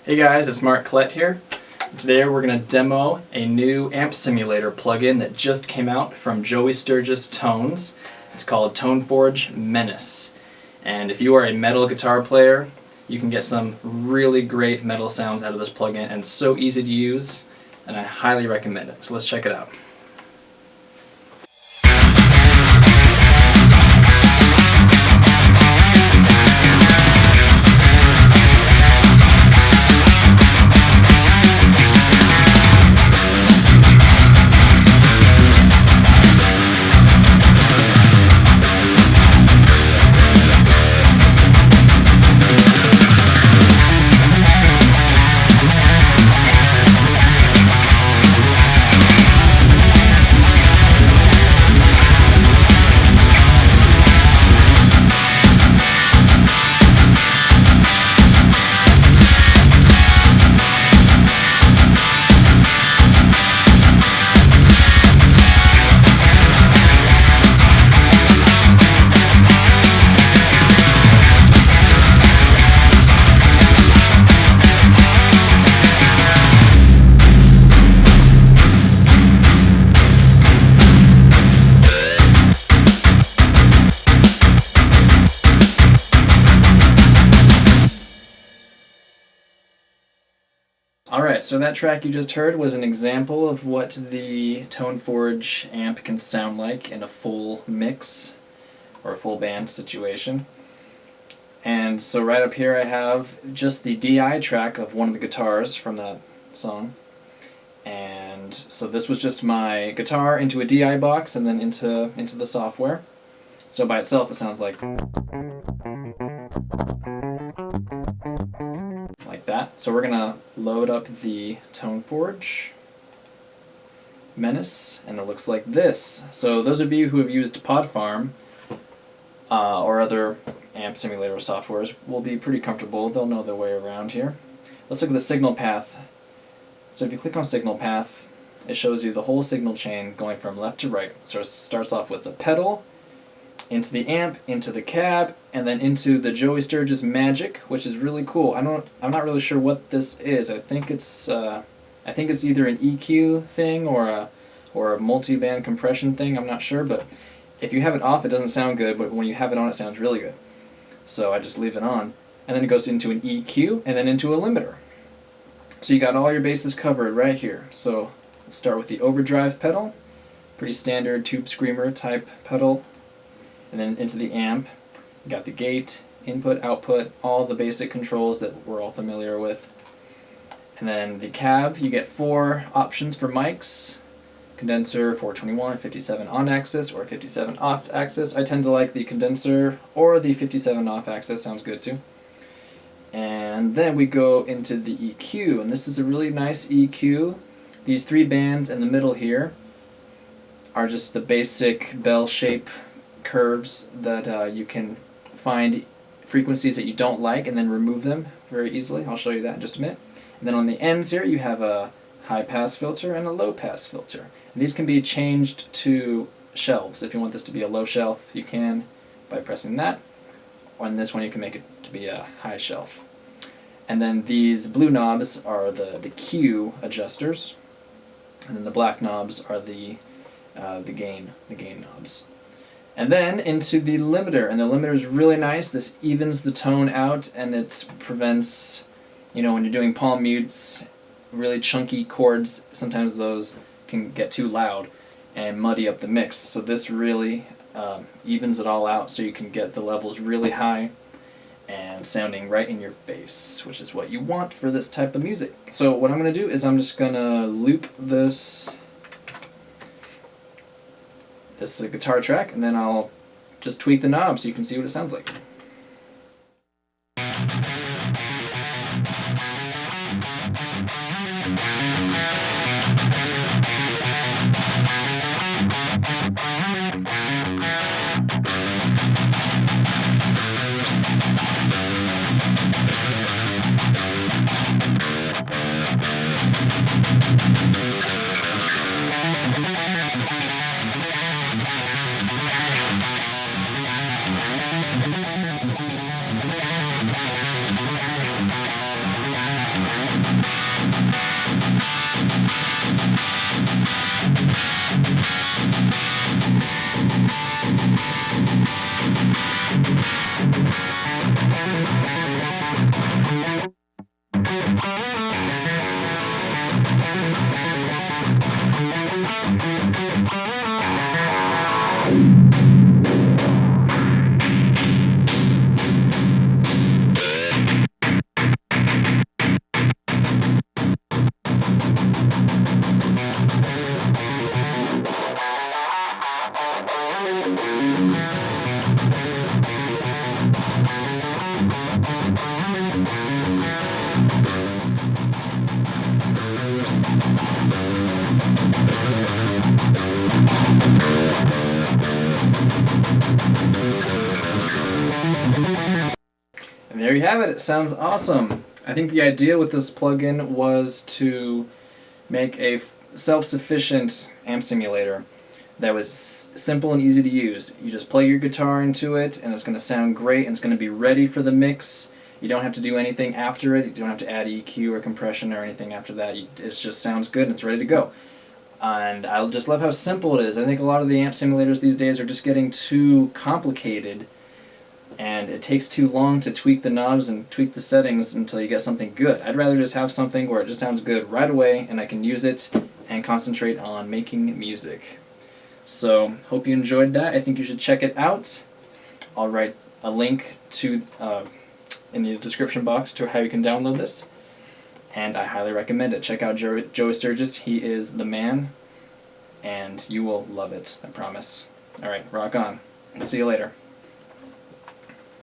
Hey guys, it's Mark Collette here. Today we're going to demo a new amp simulator plugin that just came out from Joey Sturgis Tones. It's called Toneforge Menace. And if you are a metal guitar player, you can get some really great metal sounds out of this plugin, and it's so easy to use, and I highly recommend it. So let's check it out. Alright, so that track you just heard was an example of what the Toneforge amp can sound like in a full mix or a full band situation. And so right up here I have just the DI track of one of the guitars from that song. And so this was just my guitar into a DI box and then into the software. So by itself it sounds like that. So we're gonna load up the Toneforge Menace, and it looks like this. So those of you who have used PodFarm or other amp simulator softwares will be pretty comfortable. They'll know their way around here. Let's look at the signal path. So if you click on signal path, it shows you the whole signal chain going from left to right. So it starts off with the pedal, into the amp, into the cab, and then into the Joey Sturgis Magic, which is really cool. I'm not really sure what this is. I think it's either an EQ thing or a multi-band compression thing. I'm not sure, but if you have it off, it doesn't sound good. But when you have it on, it sounds really good. So I just leave it on, and then it goes into an EQ, and then into a limiter. So you got all your bases covered right here. So we'll start with the overdrive pedal, pretty standard tube screamer type pedal. And then into the amp, you got the gate, input, output, all the basic controls that we're all familiar with. And then the cab, you get 4 options for mics: condenser, 421, 57 on axis, or 57 off axis. I tend to like the condenser or the 57 off axis, sounds good too. And then we go into the EQ, and this is a really nice EQ. These 3 bands in the middle here are just the basic bell shape curves that you can find frequencies that you don't like and then remove them very easily. I'll show you that in just a minute. And then on the ends here you have a high pass filter and a low pass filter. And these can be changed to shelves. If you want this to be a low shelf, you can by pressing that. On this one you can make it to be a high shelf. And then these blue knobs are the Q adjusters, and then the black knobs are the gain knobs. And then into the limiter, and the limiter is really nice. This evens the tone out, and it prevents, when you're doing palm mutes, really chunky chords, sometimes those can get too loud and muddy up the mix. So this really evens it all out, so you can get the levels really high and sounding right in your face, which is what you want for this type of music. So what I'm going to do is I'm just going to loop this is a guitar track, and then I'll just tweak the knob so you can see what it sounds like. And there you have it. It sounds awesome. I think the idea with this plugin was to make a self-sufficient amp simulator that was simple and easy to use. You just plug your guitar into it and it's going to sound great and it's going to be ready for the mix. You don't have to do anything after it. You don't have to add EQ or compression or anything after that. It just sounds good and it's ready to go. And I just love how simple it is. I think a lot of the amp simulators these days are just getting too complicated, and it takes too long to tweak the knobs and tweak the settings until you get something good. I'd rather just have something where it just sounds good right away and I can use it and concentrate on making music. So, hope you enjoyed that. I think you should check it out. I'll write a link to in the description box to how you can download this. And I highly recommend it. Check out Joe Sturgis. He is the man, and you will love it, I promise. Alright, rock on. See you later.